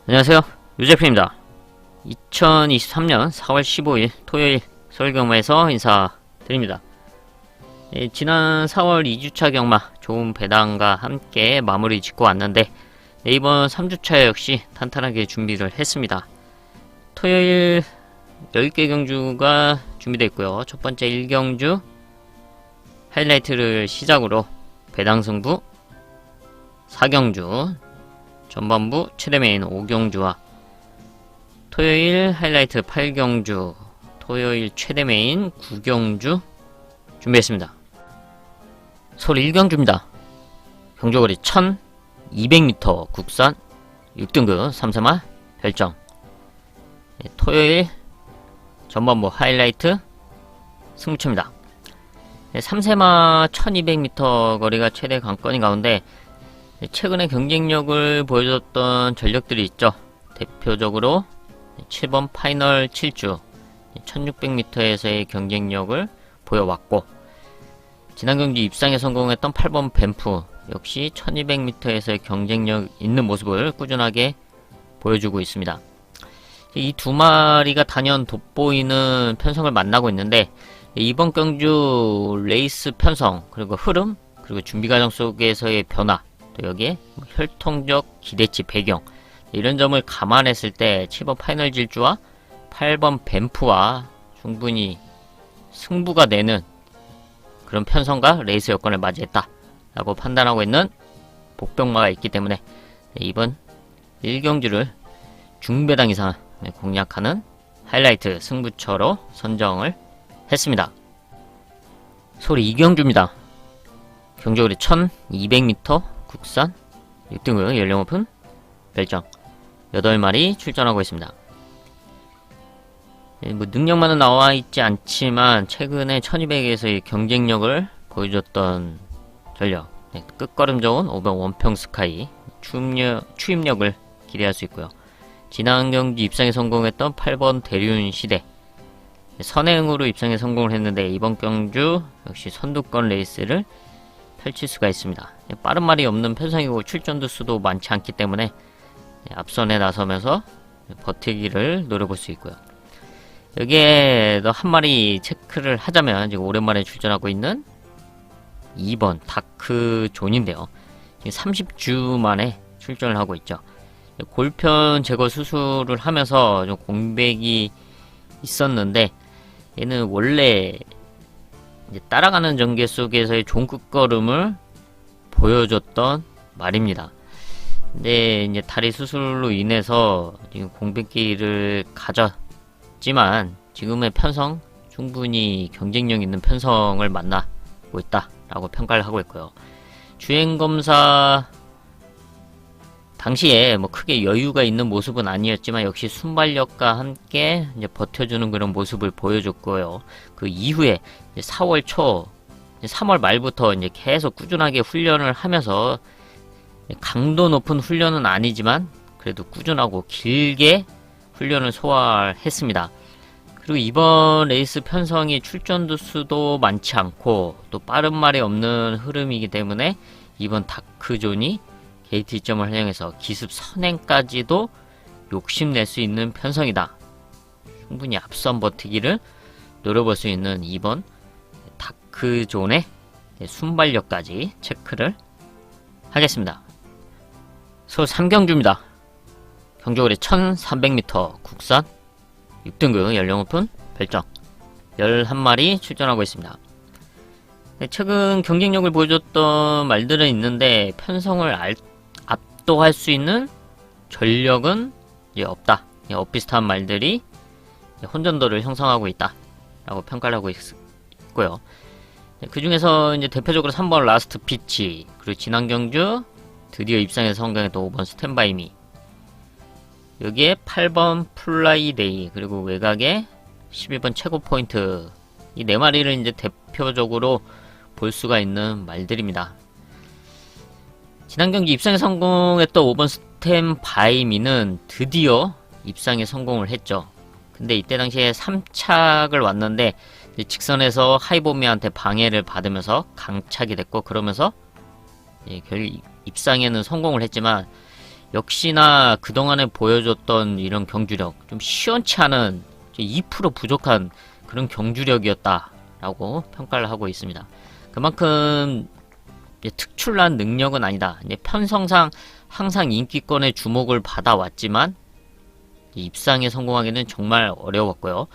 안녕하세요. 유재필입니다. 2023년 4월 15일 토요일 서울경마에서 인사드립니다. 지난 4월 2주차 경마 좋은 배당과 함께 마무리 짓고 왔는데 이번 3주차 역시 탄탄하게 준비를 했습니다. 토요일 10개 경주가 준비되어 있고요. 첫 번째 1경주 하이라이트를 시작으로 배당 승부 4경주 전반부 최대 메인 5경주와 토요일 하이라이트 8경주, 토요일 최대 메인 9경주 준비했습니다. 서울 1경주입니다. 경주거리 1200m 국산 6등급 3세마 별정. 토요일 전반부 하이라이트 승부처입니다. 3세마 1200m 거리가 최대 관건인 가운데 최근에 경쟁력을 보여줬던 전력들이 있죠. 대표적으로 7번 파이널 7주 1600m에서의 경쟁력을 보여왔고, 지난 경기 입상에 성공했던 8번 뱀프 역시 1200m에서의 경쟁력 있는 모습을 꾸준하게 보여주고 있습니다. 이 두 마리가 단연 돋보이는 편성을 만나고 있는데, 이번 경주 레이스 편성, 그리고 흐름, 그리고 준비 과정 속에서의 변화, 또 여기에 혈통적 기대치 배경, 이런 점을 감안했을 때 7번 파이널 질주와 8번 뱀프와 충분히 승부가 되는 그런 편성과 레이스 여건을 맞이했다 라고 판단하고 있는 복병마가 있기 때문에 이번 1경주를 중배당 이상 공략하는 하이라이트 승부처로 선정을 했습니다. 서울 2경주입니다. 경주거리 1200m 국산 6등급 연령 오픈 별정 8마리 출전하고 있습니다. 능력만은 나와 있지 않지만 최근에 1200에서의 경쟁력을 보여줬던 전력, 끝걸음 좋은 5번 원평 스카이 추임력을 기대할 수 있고요. 지난 경기 입상에 성공했던 8번 대륜 시대 선행으로 입상에 성공을 했는데, 이번 경주 역시 선두권 레이스를 펼칠 수가 있습니다. 빠른 말이 없는 편성이고 출전도 수도 많지 않기 때문에 앞선에 나서면서 버티기를 노려볼 수 있고요. 여기에 한 마리 체크를 하자면 지금 오랜만에 출전하고 있는 2번 다크 존인데요. 지금 30주 만에 출전을 하고 있죠. 골편 제거 수술을 하면서 좀 공백이 있었는데, 얘는 원래 이제 따라가는 전개 속에서의 좋은 끝걸음을 보여줬던 말입니다. 근데 이제 다리 수술로 인해서 지금 공백기를 가졌지만 지금의 편성 충분히 경쟁력 있는 편성을 만나고 있다라고 평가를 하고 있고요. 주행검사 당시에 크게 여유가 있는 모습은 아니었지만 역시 순발력과 함께 이제 버텨주는 그런 모습을 보여줬고요. 그 이후에 이제 4월 초, 3월 말부터 이제 계속 꾸준하게 훈련을 하면서 강도 높은 훈련은 아니지만 그래도 꾸준하고 길게 훈련을 소화했습니다. 그리고 이번 레이스 편성이 출전도 수도 많지 않고 또 빠른 말이 없는 흐름이기 때문에 이번 다크존이 게이트 이점을 활용해서 기습 선행까지도 욕심낼 수 있는 편성이다. 충분히 앞선 버티기를 노려볼 수 있는 이번 다크존의 순발력까지 체크를 하겠습니다. 서울 3경주입니다. 경주거리 1300m 국산 6등급 연령 오픈 별정 11마리 출전하고 있습니다. 최근 경쟁력을 보여줬던 말들은 있는데 편성을 압도할 수 있는 전력은 이제 없다. 엇비슷한 말들이 혼전도를 형성하고 있다 라고 평가를 하고 있고요. 그 중에서 이제 대표적으로 3번 라스트 피치, 그리고 지난 경주 드디어 입상에서 성공했던 5번 스탠바이미, 여기에 8번 플라이데이, 그리고 외곽에 11번 최고 포인트, 이 4마리를 이제 대표적으로 볼 수가 있는 말들입니다. 지난 경기 입상에 성공했던 5번 스탠바이미는 드디어 입상에 성공을 했죠. 근데 이때 당시에 3착을 왔는데 직선에서 하이보미한테 방해를 받으면서 강착이 됐고, 그러면서 결국 입상에는 성공을 했지만 역시나 그동안에 보여줬던 이런 경주력, 좀 시원치 않은 2% 부족한 그런 경주력이었다라고 평가를 하고 있습니다. 그만큼 특출난 능력은 아니다. 편성상 항상 인기권의 주목을 받아왔지만 입상에 성공하기는 정말 어려웠고요.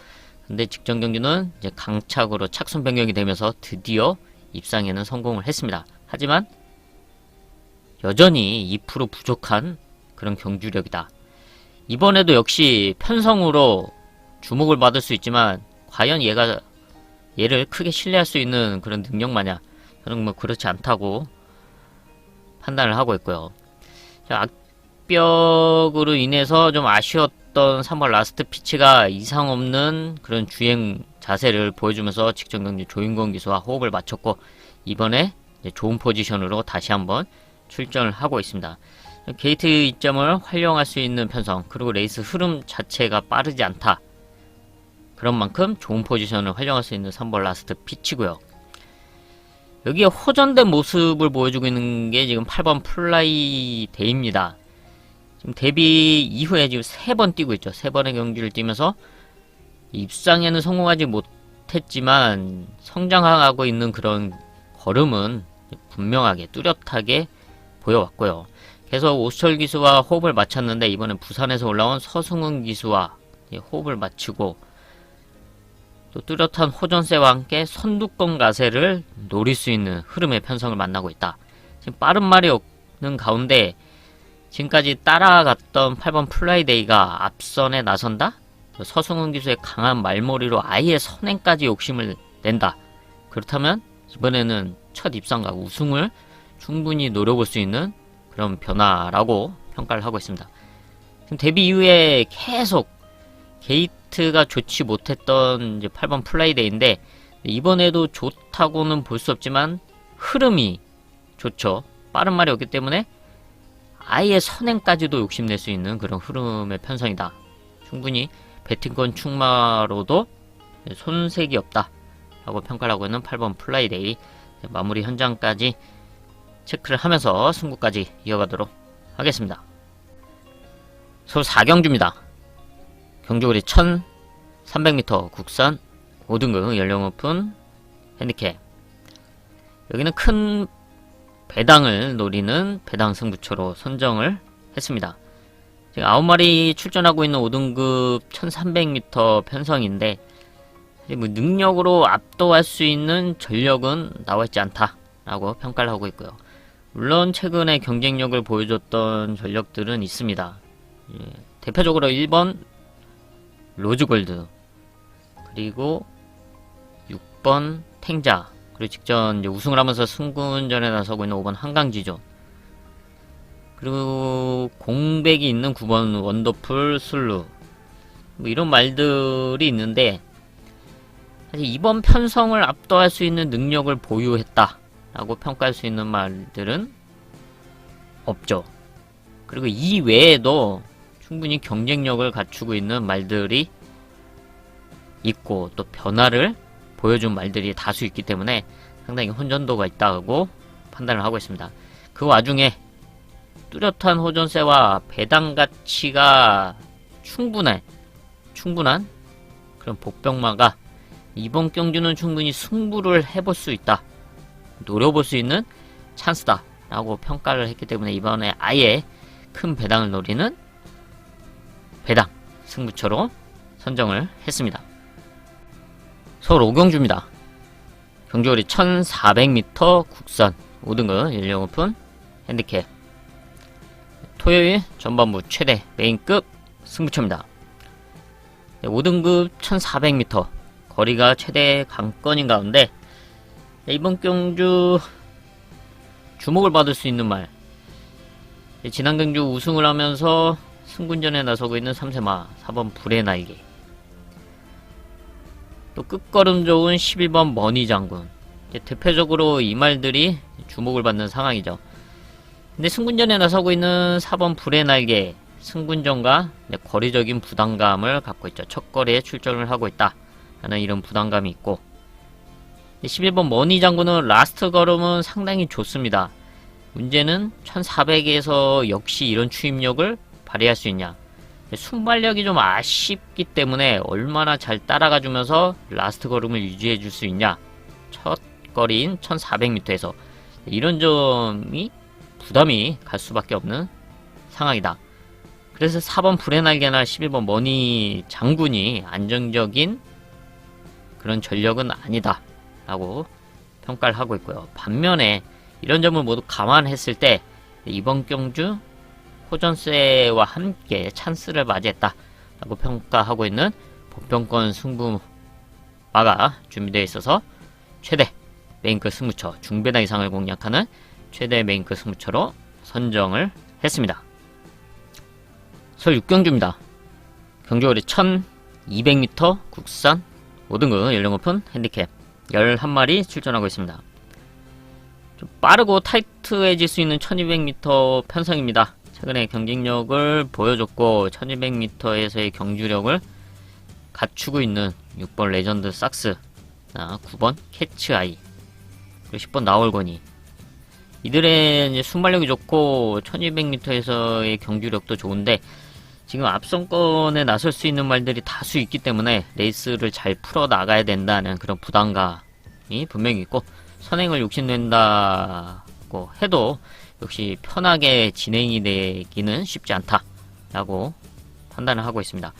근데 직전 경주는 이제 강착으로 착순 변경이 되면서 드디어 입상에는 성공을 했습니다. 하지만 여전히 2% 부족한 그런 경주력이다. 이번에도 역시 편성으로 주목을 받을 수 있지만 과연 얘를 크게 신뢰할 수 있는 그런 능력 마냥 저는 뭐 그렇지 않다고 판단을 하고 있고요. 자, 악벽으로 인해서 좀 아쉬웠던 3번 라스트 피치가 이상 없는 그런 주행 자세를 보여주면서 직전 경기 조인권 기수와 호흡을 맞췄고 이번에 좋은 포지션으로 다시 한번 출전을 하고 있습니다. 게이트 이점을 활용할 수 있는 편성, 그리고 레이스 흐름 자체가 빠르지 않다. 그런 만큼 좋은 포지션을 활용할 수 있는 3번 라스트 피치고요. 여기에 호전된 모습을 보여주고 있는 게 지금 8번 플라이 데이입니다. 지금 데뷔 이후에 지금 3번 뛰고 있죠. 3번의 경기를 뛰면서 입상에는 성공하지 못했지만 성장하고 있는 그런 걸음은 분명하게 뚜렷하게 보여왔고요. 계속 오수철 기수와 호흡을 맞췄는데 이번엔 부산에서 올라온 서승훈 기수와 호흡을 맞추고 또 뚜렷한 호전세와 함께 선두권 가세를 노릴 수 있는 흐름의 편성을 만나고 있다. 지금 빠른 말이 없는 가운데 지금까지 따라갔던 8번 플라이데이가 앞선에 나선다? 서승훈 기수의 강한 말머리로 아예 선행까지 욕심을 낸다. 그렇다면 이번에는 첫 입상과 우승을 충분히 노려볼 수 있는 그런 변화라고 평가를 하고 있습니다. 지금 데뷔 이후에 계속 게이트가 좋지 못했던 이제 8번 플라이데이인데 이번에도 좋다고는 볼 수 없지만 흐름이 좋죠. 빠른 말이 없기 때문에 아예 선행까지도 욕심낼 수 있는 그런 흐름의 편성이다. 충분히 배팅권 충마로도 손색이 없다 라고 평가를 하고 있는 8번 플라이데이 마무리 현장까지 체크를 하면서 승부까지 이어가도록 하겠습니다. 서울 4경주입니다. 경주거리 1300m 국산 5등급 연령 오픈 핸디캡. 여기는 큰 배당을 노리는 배당 승부처로 선정을 했습니다. 지금 9마리 출전하고 있는 5등급 1300m 편성인데 뭐 능력으로 압도할 수 있는 전력은 나와있지 않다 라고 평가를 하고 있고요. 물론 최근에 경쟁력을 보여줬던 전력들은 있습니다. 대표적으로 1번 로즈골드, 그리고 6번 탱자, 그리고 직전 이제 우승을 하면서 승군전에 나서고 있는 5번 한강지존, 그리고 공백이 있는 9번 원더풀 술루, 뭐 이런 말들이 있는데 사실 이번 편성을 압도할 수 있는 능력을 보유했다 라고 평가할 수 있는 말들은 없죠. 그리고 이 외에도 충분히 경쟁력을 갖추고 있는 말들이 있고 또 변화를 보여준 말들이 다수 있기 때문에 상당히 혼전도가 있다고 판단을 하고 있습니다. 그 와중에 뚜렷한 호전세와 배당 가치가 충분한 그런 복병마가 이번 경주는 충분히 승부를 해볼 수 있다, 노려볼 수 있는 찬스다 라고 평가를 했기 때문에 이번에 아예 큰 배당을 노리는 배당 승부처로 선정을 했습니다. 서울 5경주입니다. 경주거리 1400m 국산 5등급 연령 오픈 핸디캡. 토요일 전반부 최대 메인급 승부처입니다. 5등급 1400m 거리가 최대 강권인 가운데 이번 경주 주목을 받을 수 있는 말, 지난 경주 우승을 하면서 승군전에 나서고 있는 3세마 4번 불의 날개, 또 끝걸음 좋은 11번 머니장군, 대표적으로 이 말들이 주목을 받는 상황이죠. 근데 승군전에 나서고 있는 4번 불의 날개, 승군전과 거리적인 부담감을 갖고 있죠. 첫 거리에 출전을 하고 있다 라는 이런 부담감이 있고, 11번 머니장군은 라스트 걸음은 상당히 좋습니다. 문제는 1400에서 역시 이런 추임력을 발휘할 수 있냐. 순발력이 좀 아쉽기 때문에 얼마나 잘 따라가 주면서 라스트 걸음을 유지해 줄 수 있냐. 첫 거리인 1400m에서 이런 점이 부담이 갈 수밖에 없는 상황이다. 그래서 4번 불의 날개나 11번 머니 장군이 안정적인 그런 전력은 아니다 라고 평가를 하고 있고요. 반면에 이런 점을 모두 감안했을 때 이번 경주 호전세와 함께 찬스를 맞이했다 라고 평가하고 있는 보평권 승부마가 준비되어 있어서 최대 메인급 승부처 중배당 이상을 공략하는 최대 메인급 승부처로 선정을 했습니다. 설 6경주입니다. 경주거리 1200m 국산 5등급 연령 오픈 핸디캡 11마리 출전하고 있습니다. 좀 빠르고 타이트해질 수 있는 1200m 편성입니다. 최근에 경쟁력을 보여줬고 1200m에서의 경주력을 갖추고 있는 6번 레전드 삭스, 9번 캐츠아이, 그리고 10번 나월권이, 이들의 이제 순발력이 좋고 1200m에서의 경주력도 좋은데 지금 앞선권에 나설 수 있는 말들이 다수 있기 때문에 레이스를 잘 풀어 나가야 된다는 그런 부담감이 분명히 있고, 선행을 욕심낸다고 해도 역시 편하게 진행이 되기는 쉽지 않다라고 판단을 하고 있습니다.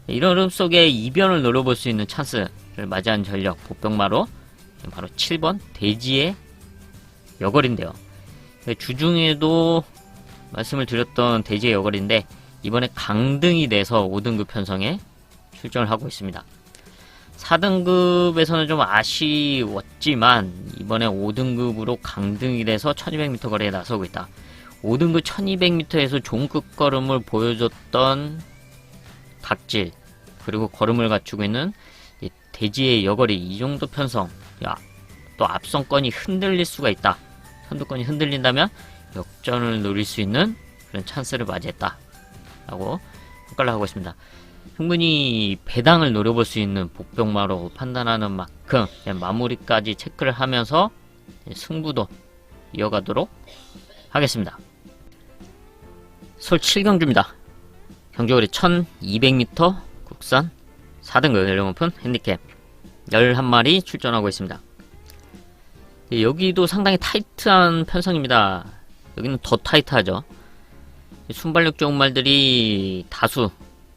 이런 흐름 속에 이변을 노려볼 수 있는 찬스를 맞이한 전력 보병마로 바로 7번 대지의 여걸인데요. 주중에도 말씀을 드렸던 대지의 여걸인데 이번에 강등이 돼서 5등급 편성에 출전을 하고 있습니다. 4등급에서는 좀 아쉬웠지만 이번에 5등급으로 강등이 돼서 1200m 거리에 나서고 있다. 5등급 1200m에서 좋은 끝걸음을 보여줬던 각질, 그리고 걸음을 갖추고 있는 대지의 여거리, 이 정도 편성, 또 앞선권이 흔들릴 수가 있다. 선두권이 흔들린다면 역전을 노릴 수 있는 그런 찬스를 맞이했다 라고 평가를 하고 있습니다. 충분히 배당을 노려볼 수 있는 복병마로 판단하는 만큼 마무리까지 체크를 하면서 승부도 이어가도록 하겠습니다. 설 7경주입니다. 경주거리 1200m 국산 4등급 연령 오픈 핸디캡 11마리 출전하고 있습니다. 여기도 상당히 타이트한 편성입니다. 여기는 더 타이트하죠. 순발력 좋은 말들이 다수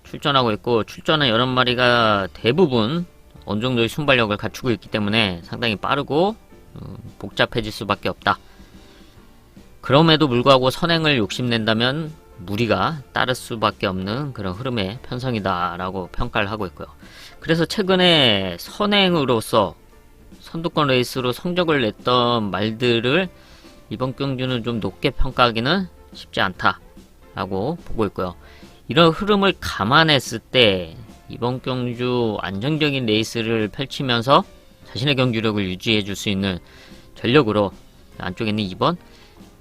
출전하고 있고, 출전한 11마리가 대부분 어느 정도의 순발력을 갖추고 있기 때문에 상당히 빠르고 복잡해질 수밖에 없다. 그럼에도 불구하고 선행을 욕심낸다면 무리가 따를 수밖에 없는 그런 흐름의 편성이다 라고 평가를 하고 있고요. 그래서 최근에 선행으로서 선두권 레이스로 성적을 냈던 말들을 이번 경주는 좀 높게 평가하기는 쉽지 않다 라고 보고 있고요. 이런 흐름을 감안했을 때 이번 경주 안정적인 레이스를 펼치면서 자신의 경주력을 유지해 줄 수 있는 전력으로 안쪽에 있는 2번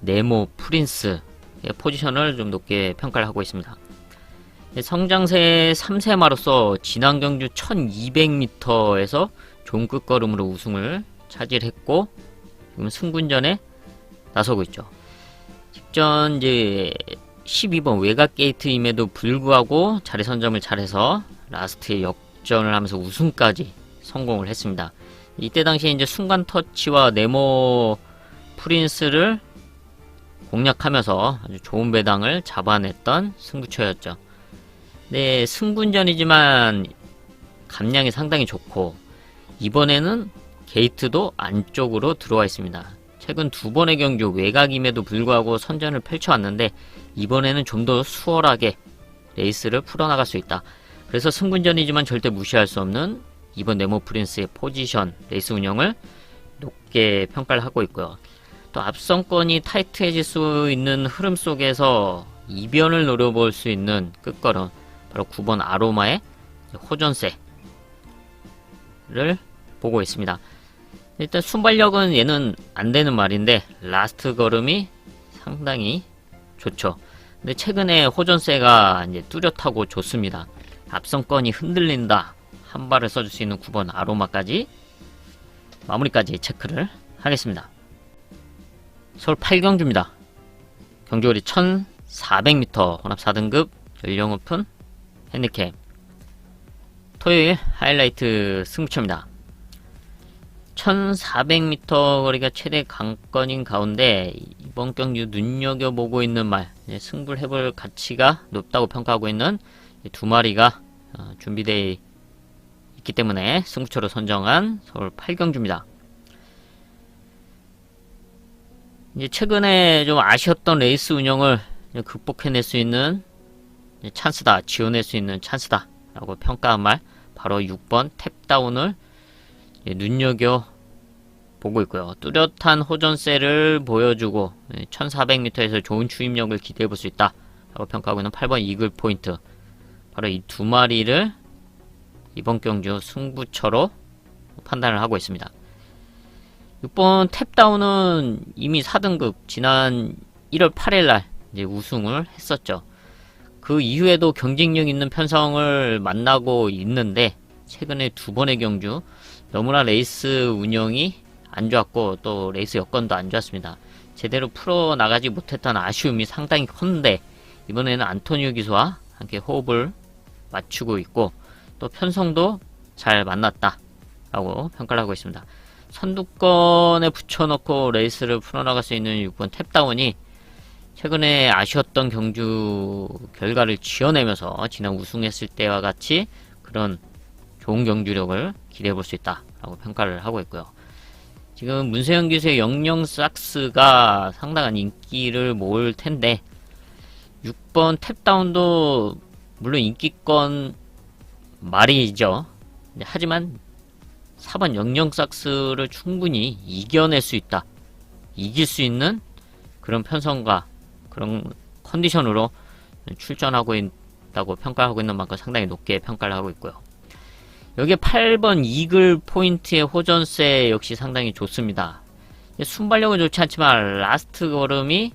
네모 프린스의 포지션을 좀 높게 평가를 하고 있습니다. 성장세 3세마로서 지난 경주 1200m에서 좋은 끝걸음으로 우승을 차지했고 지금 승군전에 나서고 있죠. 직전 이제 12번 외곽 게이트임에도 불구하고 자리 선점을 잘해서 라스트에 역전을 하면서 우승까지 성공을 했습니다. 이때 당시에 이제 순간 터치와 네모 프린스를 공략하면서 아주 좋은 배당을 잡아냈던 승부처였죠. 네, 승군전이지만 감량이 상당히 좋고 이번에는 게이트도 안쪽으로 들어와 있습니다. 최근 두 번의 경주 외곽임에도 불구하고 선전을 펼쳐왔는데 이번에는 좀 더 수월하게 레이스를 풀어나갈 수 있다. 그래서 승군전이지만 절대 무시할 수 없는 이번 네모 프린스의 포지션, 레이스 운영을 높게 평가를 하고 있고요. 또 앞선권이 타이트해질 수 있는 흐름 속에서 이변을 노려볼 수 있는 끝걸음, 바로 9번 아로마의 호전세를 보고 있습니다. 일단 순발력은 얘는 안되는 말인데 라스트 걸음이 상당히 좋죠. 근데 최근에 호전세가 이제 뚜렷하고 좋습니다. 앞선권이 흔들린다, 한 발을 써줄 수 있는 9번 아로마까지 마무리까지 체크를 하겠습니다. 서울 8경주입니다. 경주거리 1400m 혼합 4등급 연령 오픈 핸디캡. 토요일 하이라이트 승부처입니다. 1400m 거리가 최대 관건인 가운데 이번 경주 눈여겨보고 있는 말, 승부를 해볼 가치가 높다고 평가하고 있는 두 마리가 준비되어 있기 때문에 승부처로 선정한 서울 8경주입니다. 이제 최근에 좀 아쉬웠던 레이스 운영을 극복해낼 수 있는 찬스다, 지원할 수 있는 찬스다 라고 평가한 말, 바로 6번 탭다운을 눈여겨보고 있고요. 뚜렷한 호전세를 보여주고 1400m에서 좋은 추임력을 기대해볼 수 있다 라고 평가하고 있는 8번 이글 포인트, 바로 이 두 마리를 이번 경주 승부처로 판단을 하고 있습니다. 6번 탭다운은 이미 4등급 지난 1월 8일날 이제 우승을 했었죠. 그 이후에도 경쟁력 있는 편성을 만나고 있는데 최근에 두 번의 경주 너무나 레이스 운영이 안 좋았고 또 레이스 여건도 안 좋았습니다. 제대로 풀어나가지 못했던 아쉬움이 상당히 컸는데 이번에는 안토니오 기수와 함께 호흡을 맞추고 있고 또 편성도 잘 만났다 라고 평가를 하고 있습니다. 선두권에 붙여놓고 레이스를 풀어나갈 수 있는 6번 탭다운이 최근에 아쉬웠던 경주 결과를 지어내면서 지난 우승했을 때와 같이 그런 좋은 경주력을 기대해볼 수 있다 라고 평가를 하고 있고요. 지금 문세영 기수의 영영삭스가 상당한 인기를 모을 텐데 6번 탭다운도 물론 인기권 말이죠. 하지만 4번 영영삭스를 충분히 이겨낼 수 있다, 이길 수 있는 그런 편성과 그런 컨디션으로 출전하고 있다고 평가하고 있는 만큼 상당히 높게 평가를 하고 있고요. 여기에 8번 이글 포인트의 호전세 역시 상당히 좋습니다. 순발력은 좋지 않지만 라스트 걸음이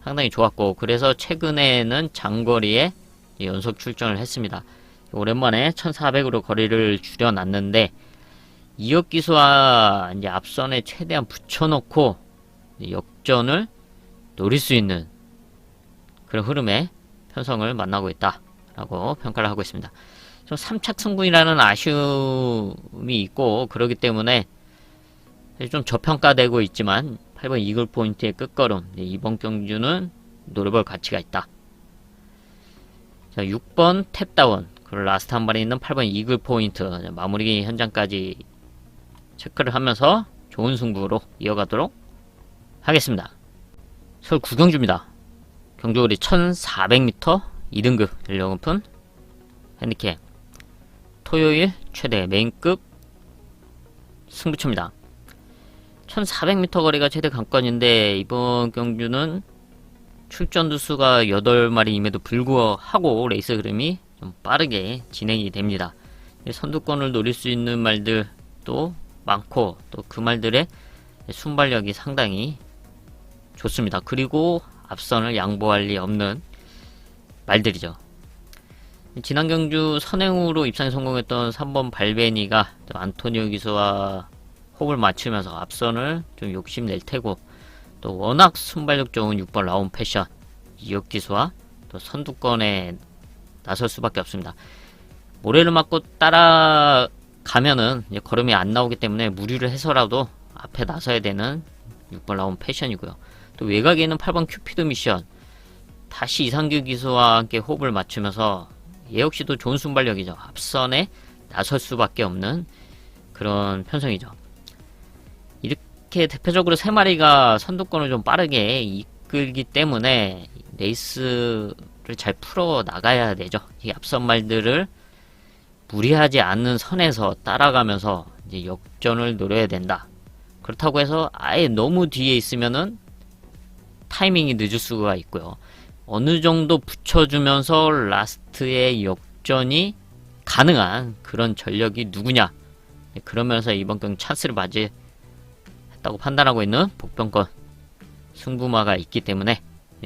상당히 좋았고 그래서 최근에는 장거리에 연속 출전을 했습니다. 오랜만에 1400으로 거리를 줄여놨는데 이역 기수와 이제 앞선에 최대한 붙여놓고 역전을 노릴 수 있는 그런 흐름의 편성을 만나고 있다라고 평가를 하고 있습니다. 좀 3착 승분이라는 아쉬움이 있고 그러기 때문에 좀 저평가되고 있지만 8번 이글 포인트의 끝걸음, 이번 경주는 노려볼 가치가 있다. 자, 6번 탭다운, 그리고 라스트 한 발에 있는 8번 이글 포인트 마무리 현장까지 체크를 하면서 좋은 승부로 이어가도록 하겠습니다. 서울 9경주입니다. 경주거리 1400m 2등급 연령 오픈 핸디캡. 토요일 최대 메인급 승부처입니다. 1400m 거리가 최대 관건인데 이번 경주는 출전 두수가 8마리임에도 불구하고 레이스 흐름이 좀 빠르게 진행이 됩니다. 선두권을 노릴 수 있는 말들도 많고 또 그 말들의 순발력이 상당히 좋습니다. 그리고 앞선을 양보할 리 없는 말들이죠. 지난 경주 선행으로 입상에 성공했던 3번 발베니가 안토니오 기수와 호흡을 맞추면서 앞선을 좀 욕심낼 테고 또 워낙 순발력 좋은 6번 라운 패션 이역 기수와 또 선두권에 나설 수밖에 없습니다. 모래를 맞고 따라가면은 이제 걸음이 안 나오기 때문에 무리를 해서라도 앞에 나서야 되는 6번 라운 패션이고요. 또 외곽에 있는 8번 큐피드 미션 다시 이상규 기수와 함께 호흡을 맞추면서 얘 역시도 좋은 순발력이죠. 앞선에 나설 수밖에 없는 그런 편성이죠. 이렇게 대표적으로 3마리가 선두권을 좀 빠르게 이끌기 때문에 레이스를 잘 풀어 나가야 되죠. 이 앞선 말들을 무리하지 않는 선에서 따라가면서 이제 역전을 노려야 된다. 그렇다고 해서 아예 너무 뒤에 있으면은 타이밍이 늦을 수가 있고요. 어느 정도 붙여주면서 라스트의 역전이 가능한 그런 전력이 누구냐. 그러면서 이번 경기 찬스를 맞이했다고 판단하고 있는 복병권 승부마가 있기 때문에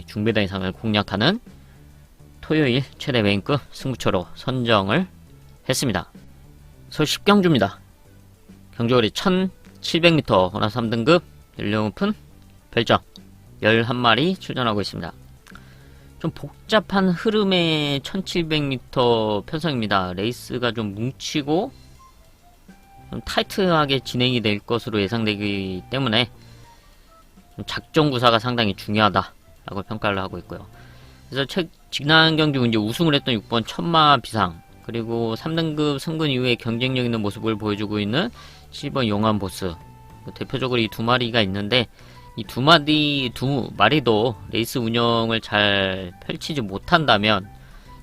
중배당 이상을 공략하는 토요일 최대 메인급 승부처로 선정을 했습니다. 서울 10경주입니다. 경주거리 1700m 혼합 3등급 연령 오픈 별점 11마리 출전하고 있습니다. 좀 복잡한 흐름의 1700m 편성입니다. 레이스가 좀 뭉치고 좀 타이트하게 진행이 될 것으로 예상되기 때문에 작전 구사가 상당히 중요하다라고 평가를 하고 있고요. 그래서 지난 경기 이제 우승을 했던 6번 천마 비상, 그리고 3등급 승근 이후에 경쟁력 있는 모습을 보여주고 있는 7번 용암 보스, 대표적으로 이 두 마리가 있는데, 이 두 마리도 레이스 운영을 잘 펼치지 못한다면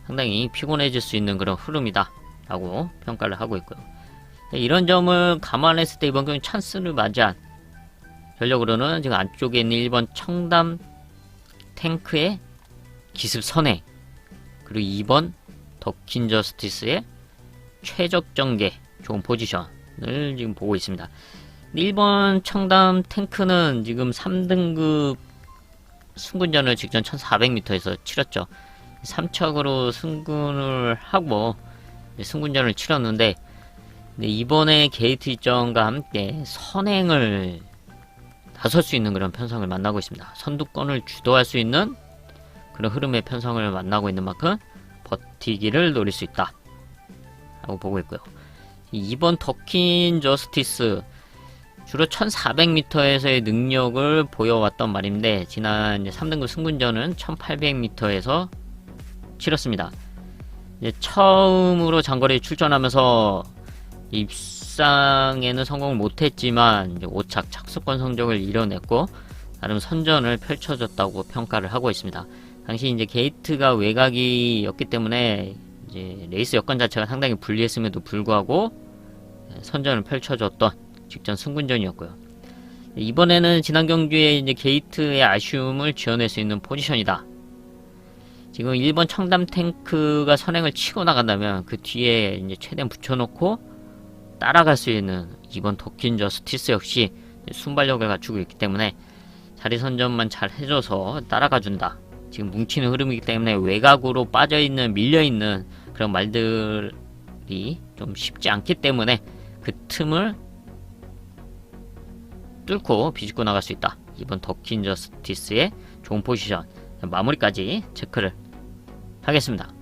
상당히 피곤해질 수 있는 그런 흐름이다 라고 평가를 하고 있고요. 이런 점을 감안했을 때 이번 경기 찬스를 맞이한 전력으로는 지금 안쪽에 있는 1번 청담 탱크의 기습 선행, 그리고 2번 더킨 저스티스의 최적 전개 좋은 포지션을 지금 보고 있습니다. 1번 청담 탱크는 지금 3등급 승군전을 직전 1400m에서 치렀죠. 3척으로 승군을 하고 승군전을 치렀는데, 이번에 게이트 이전과 함께 선행을 나설 수 있는 그런 편성을 만나고 있습니다. 선두권을 주도할 수 있는 그런 흐름의 편성을 만나고 있는 만큼 버티기를 노릴 수 있다 라고 보고 있고요. 2번 더킨 저스티스, 주로 1400m에서의 능력을 보여왔던 말인데, 지난 3등급 승군전은 1800m에서 치렀습니다. 이제 처음으로 장거리에 출전하면서 입상에는 성공을 못했지만 5착 착수권 성적을 이뤄냈고 나름 선전을 펼쳐줬다고 평가를 하고 있습니다. 당시 이제 게이트가 외곽이었기 때문에 이제 레이스 여건 자체가 상당히 불리했음에도 불구하고 선전을 펼쳐줬던 직전 승군전이었고요. 이번에는 지난 경기에 이제 게이트의 아쉬움을 지어낼 수 있는 포지션이다. 지금 1번 청담 탱크가 선행을 치고 나간다면 그 뒤에 이제 최대한 붙여놓고 따라갈 수 있는 2번 더킨 저스티스 역시 순발력을 갖추고 있기 때문에 자리 선전만 잘 해줘서 따라가 준다. 지금 뭉치는 흐름이기 때문에 외곽으로 빠져있는, 밀려있는 그런 말들이 좀 쉽지 않기 때문에 그 틈을 뚫고 비집고 나갈 수 있다. 이번 더킨 저스티스의 좋은 포지션 마무리까지 체크를 하겠습니다.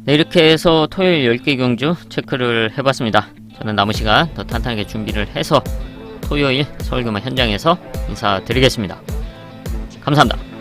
네, 이렇게 해서 토요일 10개 경주 체크를 해봤습니다. 저는 남은 시간 더 탄탄하게 준비를 해서 토요일 서울금화 현장에서 인사드리겠습니다. 감사합니다.